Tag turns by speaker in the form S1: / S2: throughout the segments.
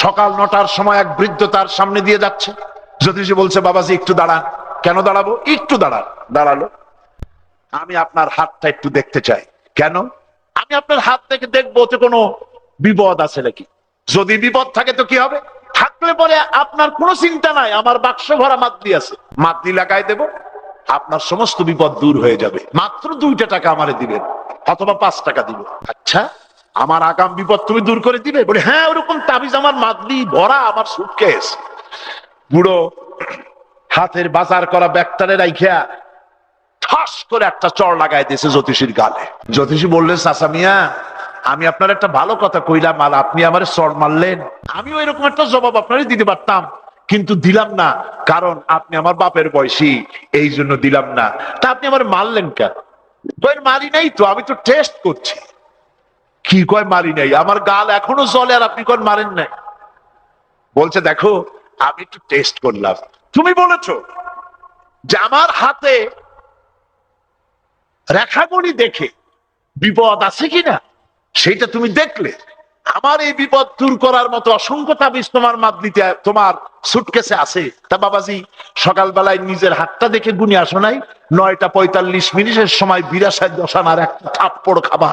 S1: সকাল 9টার সময় এক বৃদ্ধ তার সামনে দিয়ে যাচ্ছে। জ্যোতিষী বলছে, বাবাজি একটু দাঁড়ান। কেন দাঁড়াবো? একটু দাঁড়ান। দাঁড়ালো। আমি আপনার হাতটা একটু দেখতে চাই। কেন? আমি আপনার হাত থেকে দেখবো ওতে কোনো বিপদ আছে নাকি। যদি বিপদ থাকে তো কি হবে? থাকলে পরে আপনার কোনো চিন্তা নাই, আমার বাক্স ভরা মাদলি আছে, মাদলি লাগাই দেব, আপনার সমস্ত বিপদ দূর হয়ে যাবে। মাত্র 2টা টাকা আমারে দিবেন, অথবা 5 টাকা দিব। আচ্ছা, আমার আগাম বিপদ তুমি দূর করে দিবে? বলে, হ্যাঁ, ওরকম তাবিজ আমার মাদলি ভরা আমার সুটকেস। বুড়ো হাতের বাজার করা ব্যাগটারে রাইখা ঠাস করে একটা চড় লাগাই দিয়েছে জ্যোতিষীর গালে। জ্যোতিষী বললেন, চাচা মিয়া, আমি আপনার একটা ভালো কথা কইলাম আর আপনি আমার চড় মারলেন। আমিও এরকম একটা জবাব আপনারই দিতে পারতাম, কিন্তু দিলাম না, কারণ আপনি আমার বাপের বয়সী, এই জন্য দিলাম না। তা আপনি আমার মারলেন কেন? কই, মারি নাই তো, আমি তো টেস্ট করছি। কি কয় মারি নাই? আমার গাল এখনো জ্বলে আর আপনি কয় মারেন নাই। বলছে, দেখো, আমি একটু টেস্ট করলাম। তুমি বলেছো যে আমার হাতে রেখাগুলি দেখে বিপদ আছে কিনা, সেটা তুমি দেখলে। আমার এই বিপদ দূর করার মতো অসংখ্য তাবিজ তোমার মাদলিতে, তোমার সুটকেসে আছে। তা বাবাজি, সকালবেলায় নিজের হাতটা দেখে গুনে আসো নাই? 9টা 45 মিনিটের সময় 82 দশানার একটা থাপ্পড় খাবা।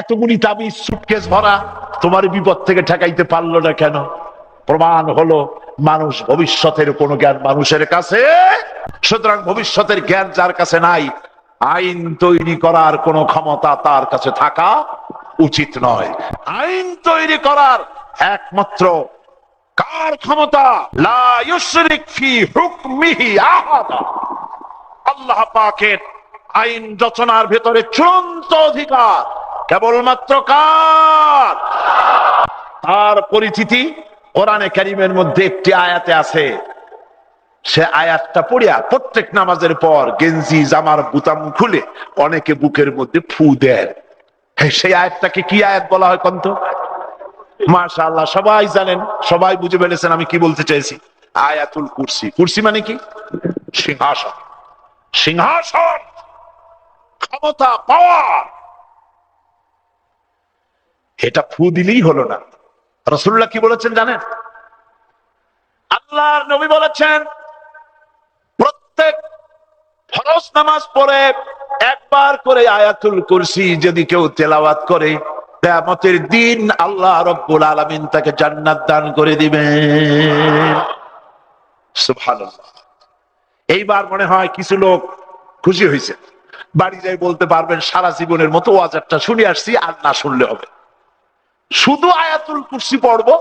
S1: এতগুলি তাবিজ সুটকেস ভরা, তোমার বিপদ থেকে ঠেকাইতে পারলো না কেন? প্রমাণ হলো, মানুষ ভবিষ্যতের কোনো জ্ঞান মানুষের কাছে। সুতরাং ভবিষ্যতের জ্ঞান যার কাছে নাই, আইন তৈরি করার কোনো ক্ষমতা তার কাছে থাকা উচিত নয়। আইন তৈরি করার একমাত্র কার ক্ষমতা? লা ইউশরিক ফি হুকমিহি আহাদা। আল্লাহ পাকের আইন রচনার ভেতরে চূড়ান্ত অধিকার কেবলমাত্র কার? তার পরিচিতি কোরআনে কারীমের মধ্যে একটি আয়াতে আছে। সে আয়াতটা পড়িয়া প্রত্যেক নামাজের পর গেঞ্জি জামার বুতাম খুলে অনেকে বুকের মধ্যে ফু দেন। সেই আয়াতটাকে কি আয়াত বলা হয় কন্ত? মাশাআল্লাহ, সবাই জানেন, সবাই বুঝে ফেলেছেন আমি কি বলতে চাইছি। আয়াতুল কুরসি। কুরসি মানে কি? সিংহাসন। সিংহাসন, ক্ষমতা, পাওয়ার। এটা ফু দিলেই হলো না। রাসূলুল্লাহ কি বলেছেন জানেন? আল্লাহর নবী বলেছেন, প্রত্যেক ফরজ নামাজ পড়ে একবার করে আয়াতুল কুরসি যদি কেউ তেলাওয়াত করে, কিয়ামতের দিন আল্লাহ রাব্বুল আলামিন তাকে জান্নাত দান করে দিবেন। সুবহানাল্লাহ। এইবার মনে হয় কিছু লোক খুশি হয়েছে, বাড়ি যাই বলতে পারবেন সারা জীবনের মতো ওয়াজটা শুনে আসছি, আর না শুনলে হবে। শুধু আয়াতুল কুরসি পড়বো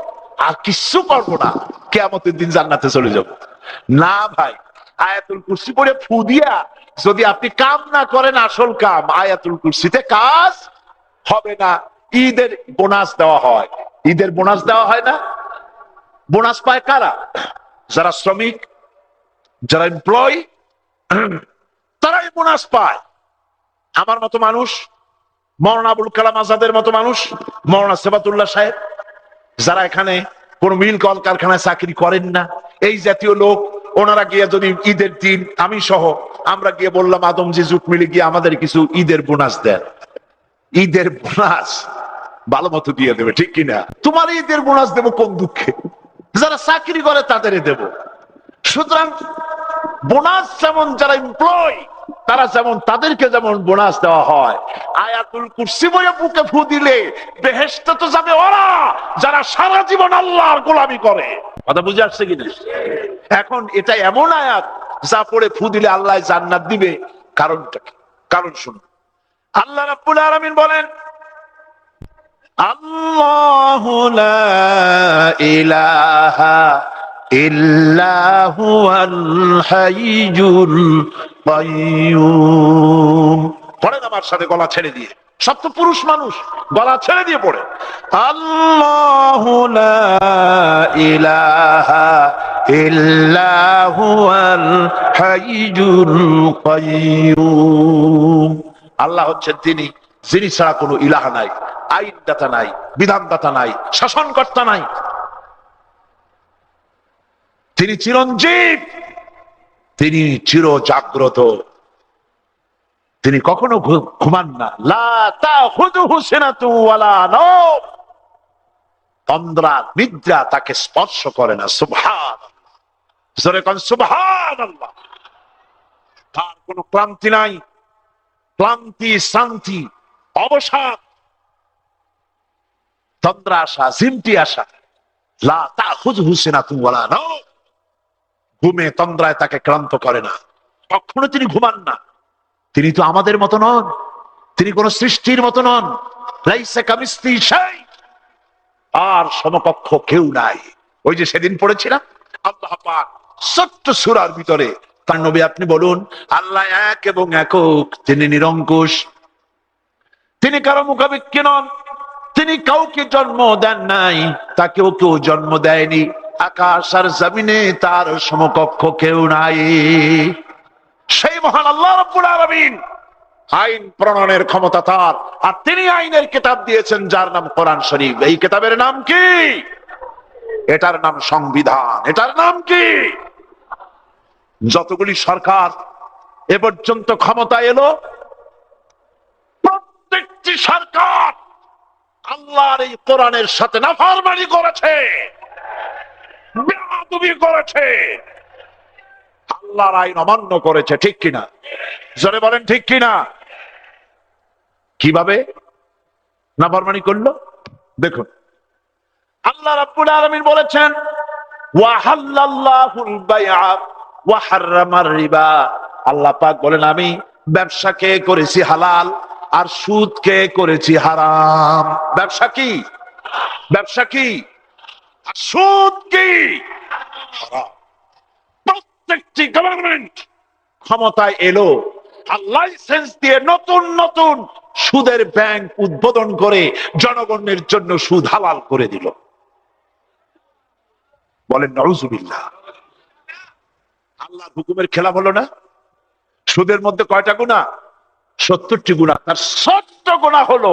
S1: আর কিচ্ছু করবো না, কিয়ামতের দিন জান্নাতে চলে যাব। না ভাই, আয়াতুল কুরসি পড়ে ফু দিয়া যদি আপনি কাম না করেন, আসল কাম, আয়াতুল কুরসিতে কাজ হবে না। ঈদের বোনাস দেওয়া হয়। ঈদের বোনাস দেওয়া হয় না? বোনাস পায় কারা? যারা শ্রমিক, যারা এমপ্লয়, তারাই বোনাস পায়। আমার মতো মানুষ, মাওলানা আবুল কালাম আজাদের মতো মানুষ, মাওলানা সেবাতুল্লাহ সাহেব, যারা এখানে কোন মিল কল কারখানায় চাকরি করেন না, এই জাতীয় লোক, ওনারা গিয়ে যদি ঈদের দিন আমি সহ আমরা গিয়ে বললাম আদমজি জুট মিলে গিয়ে আমাদের কিছু ঈদের বোনাস দেন, ঈদের বোনাস ভালো মতো দিয়ে দেবে, ঠিক কিনা? তোমার ঈদের বোনাস দেবো কোন দুঃখে? যারা চাকরি করে তাদের দেব। সুতরাং বোনাস যেমন যারা এমপ্লয়, তারা যেমন, তাদেরকে যেমন বোনাস দেওয়া হয়, আয়াতুল কুরসি বলে বুকে ফু দিলে বেহেশতে তো যাবে ওরা যারা সারা জীবন আল্লাহর গোলামি করে। কথা বুঝে আসছে কিনা? এখন এটা এমন আয়াত যা পড়ে ফু দিলে আল্লাহ জান্নাত দিবে। কারণটা কি? কারণ শুনুন, আল্লাহ রাব্বুল আলামিন বলেন, আল্লাহু লা ইলাহা ইল্লা হুয়াল হাইয়ুল কাইয়্যুম। পড়েন আমার সাথে গলা ছেড়ে দিয়ে, সব তো পুরুষ মানুষ, গলা ছেড়ে দিয়ে পড়ে। আল্লাহু লা ইলাহা ইল্লা হুয়াল হাইয়ুল কাইয়্যুম। আল্লাহ হচ্ছেন তিনি যিনি ছাড়া কোনো ইলাহ নাই, আইনদাতা নাই, বিধানদাতা নাই, শাসনকর্তা নাই। তিনি চিরঞ্জীব, তিনি চির জাগ্রত, তিনি কখনো ঘুমান না। লা তাখুযুহু সিনাতুন ওয়ালা নাওম। তন্দ্রা নিদ্রা তাকে স্পর্শ করে না। সুবহানাল্লাহ, জোরে কোন সুবহানাল্লাহ। তার কোনো ক্লান্তি নাই, ক্লান্তি শান্তি অবসাদ, তন্দ্রা আসা, জিমটি আসা, লা তাখুযহু সিনাতুন ওয়ালা নাওম, ঘুমে তন্দ্রায় তাকে ক্লান্ত করে না, কখনো তিনি ঘুমান না। তিনি তো আমাদের মতো নন, তিনি কোন সৃষ্টির মতো নন। লাইসা কামিসলিহি শাই, আর সমকক্ষ কেউ নাই। ওই যে সেদিন পড়েছিলাম আল্লাহ পাক ছোট্ট সূরার ভিতরে, তার নবী আপনি বলুন আল্লাহ এক এবং একক, তিনি নিরঙ্কুশ, তিনি কারো মুখাপেক্ষী নন, তিনি কাউকে জন্ম দেন নাই, তাকেও কেউ জন্ম দেয়নি, আকাশ আর জমিনে তার সমকক্ষ কেউ নাই। সেই মহান আল্লাহ রাব্বুল আলামিন, আইন প্রণয়নের ক্ষমতা তার, আর তিনি আইনের কিতাব দিয়েছেন যার নাম কোরআন শরীফ। এই কিতাবের নাম কি? এটার নাম সংবিধান। এটার নাম কি? যতগুলি সরকার এ পর্যন্ত ক্ষমতা এলো, প্রত্যেকটি সরকার আল্লাহর এই কোরআনের সাথে নাফরমানি করেছে, বেয়াদবি করেছে, আল্লাহর আইন অমান্য করেছে। ঠিক কিনা? জোরে বলেন ঠিক কিনা? কিভাবে নাফরমানি করলো দেখুন। আল্লাহ রাব্বুল আলামিন বলেছেন ওয়া হাল্লাল্লাহুল বাইআ ওয়া হাররামার রিবা। আল্লাহ পাক বলেন আমি ব্যবসাকে করেছি হালাল আর সুদকে করেছি হারাম। ব্যবসা কি? ব্যবসা কি? আর সুদ কি? হারাম। প্রত্যেকটি গভর্নমেন্ট ক্ষমতায় এলো আর লাইসেন্স দিয়ে নতুন নতুন সুদের ব্যাংক উদ্বোধন করে জনগণের জন্য সুদ হালাল করে দিল। বলেন নাউজুবিল্লাহ। আল্লাহর হুকুমের খেলাফ হলো না? সুদের মধ্যে কয়টা গুনাহ? 70টি গুনাহ। তার 70 গুনাহ হলো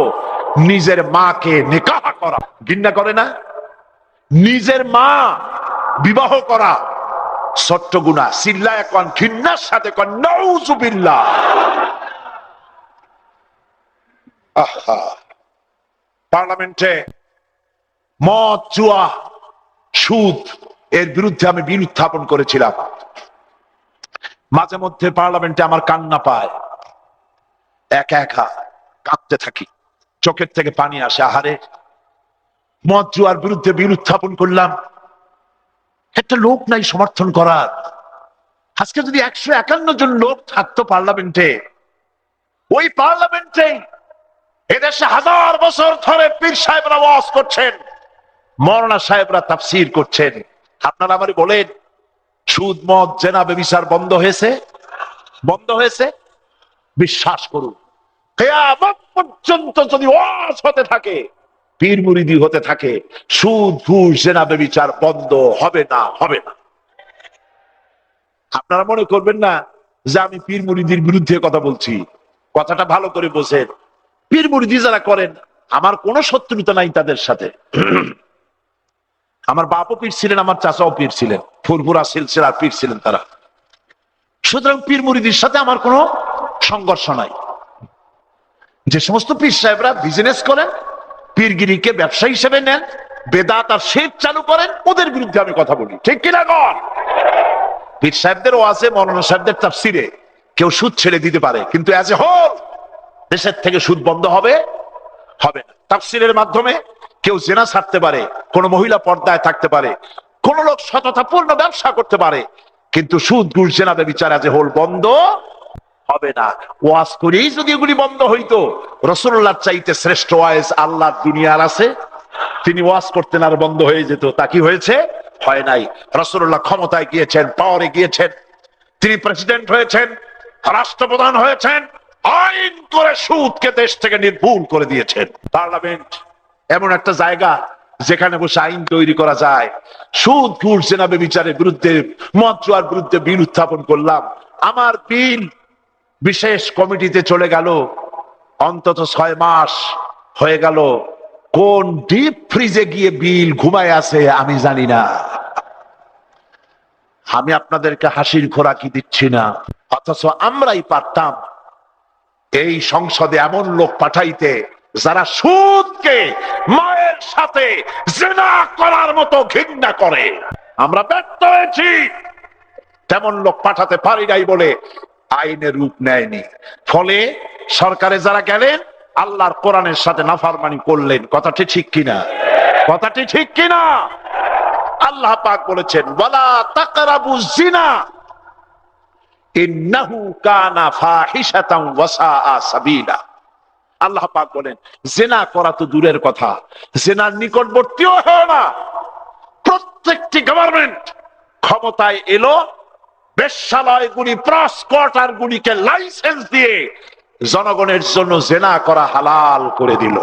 S1: নিজের মাকে নিকাহ করা। ঘৃণা করে না? নিজের মা বিবাহ করা 70 গুনাহ। চিল্লায় কোন ঘৃণার সাথে কোন নাউজুবিল্লাহ। আহা, পার্লামেন্টে মদ, জুয়া, সুদ এর বিরুদ্ধে আমি বিল উত্থাপন করেছিলাম। মাঝে মধ্যে পার্লামেন্টে আমার কান্না পায়, একা একা কাঁদতে থাকি, চোখের থেকে পানি আসে। আহারে, মদ জুয়ার বিরুদ্ধে বিল উত্থাপন করলাম, একটা লোক নাই সমর্থন করার। আজকে যদি 151 জন লোক থাকতো পার্লামেন্টে, ওই পার্লামেন্টে এদেশে হাজার বছর ধরে পীর সাহেবরা ওয়াজ করছেন, মৌলানা সাহেবরা তাফসীর করছেন, আপনারা আমারে বলেন সুদ, মদ, জেনা, ব্যভিচার বন্ধ হয়েছে? বন্ধ হয়েছে? বিশ্বাস করুন, কিয়ামত পর্যন্ত যদি ওয়াজ হতে থাকে, পীর মুরিদি হতে থাকে, সুদ, ঘুষ, জেনা, ব্যভিচার বন্ধ হবে না, হবে না। আপনারা মনে করবেন না যে আমি পীর মুরিদির বিরুদ্ধে কথা বলছি। কথাটা ভালো করে বোঝেন। পীর মুরিদি যারা করেন, আমার কোনো শত্রুতা নাই তাদের সাথে। আমার বাপও পীর ছিলেন, আমার চাচাও পীর ছিলেন, ফুরফুরা সিলসিলার পীর ছিলেন তারা। সুতরাং পীর মুরিদির সাথে আমার কোনো সংঘর্ষ নাই। যে সমস্ত পীর সাহেবরা বিজনেস করেন, পীরগিরিকে ব্যবসা হিসেবে নেন, বেদাত আর শিরক চালু করেন, ওদের বিরুদ্ধে আমি কথা বলি। ঠিক কিনা কর? পীর সাহেবদের ওয়াজে, মৌলানা সাহেবদের তাফসিরে কেউ সুদ ছেড়ে দিতে পারে, কিন্তু অ্যাজ এ হোল দেশের থেকে সুদ বন্ধ হবে? হবে না। তাফসিরের মাধ্যমে কেউ জেনা ছাড়তে পারে, কোন মহিলা পর্দায় থাকতে পারে, কোন লোক সততাপূর্ণ ব্যবসা করতে পারে, কিন্তু সুদ, ঘুষ, জেনা, ব্যভিচার অ্যাজ এ হোল বন্ধ হবে না। ওয়াজ করেই যদি এগুলি বন্ধ হইতো, রাসূলুল্লাহর চাইতে শ্রেষ্ঠ ওয়াজ আল্লাহ দুনিয়ার আছে? তিনি ওয়াজ করতেন আর বন্ধ হয়ে যেত। তা কি হয়েছে? হয় নাই। রাসূলুল্লাহ ক্ষমতায় গিয়েছেন, পাওয়ারে গিয়েছেন, তিনি প্রেসিডেন্ট হয়েছেন, রাষ্ট্রপ্রধান হয়েছেন, আইন করে সুদকে দেশ থেকে নির্মূল করে দিয়েছেন। পার্লামেন্ট এমন একটা জায়গা যেখানে বসে আইন তৈরি করা যায়। সুদ, ঘুষ, জেনা, ব্যভিচারের বিরুদ্ধে, মদ জুয়ার বিরুদ্ধে বিল উত্থাপন করলাম। আমার বিল বিশেষ কমিটিতে চলে গেল, অন্তত 6 মাস হয়ে গেল। কোন ডিপ ফ্রিজে গিয়ে বিল ঘুমায় আছে আমি জানি না। আমি আপনাদেরকে হাসির খোরাকি দিচ্ছি না, অথচ আমরাই পারতাম এই সংসদে এমন লোক পাঠাইতে যারা সুদকে মায়ের সাথে জিনা করার মতো ঘৃণা করে। আমরা ব্যর্থ হয়েছি, তেমন লোক পাঠাতে পারি নাই বলে আইনের রূপ নেয়নি। ফলে সরকারে যারা গেলেন আল্লাহর কোরআনের সাথে নাফরমানি করলেন। কথাটি ঠিক কিনা? কথাটি ঠিক কিনা? আল্লাহ পাক বলেছেন ওয়ালা তাকরাবুজ জিনা ইন্নাহু কানা ফাহিশাতান ওয়া সাআ সাবিলা। আল্লাহ পাক বলেন জিনা করা তো দূরের কথা, জিনার নিকটবর্তীও হয় না। প্রত্যেকটি গভর্নমেন্ট ক্ষমতায় এলো, বেশ্যালয়গুলি, প্রসকোয়ার্টারগুলিকে লাইসেন্স দিয়ে জনগণের জন্য জিনা করা হালাল করে দিল।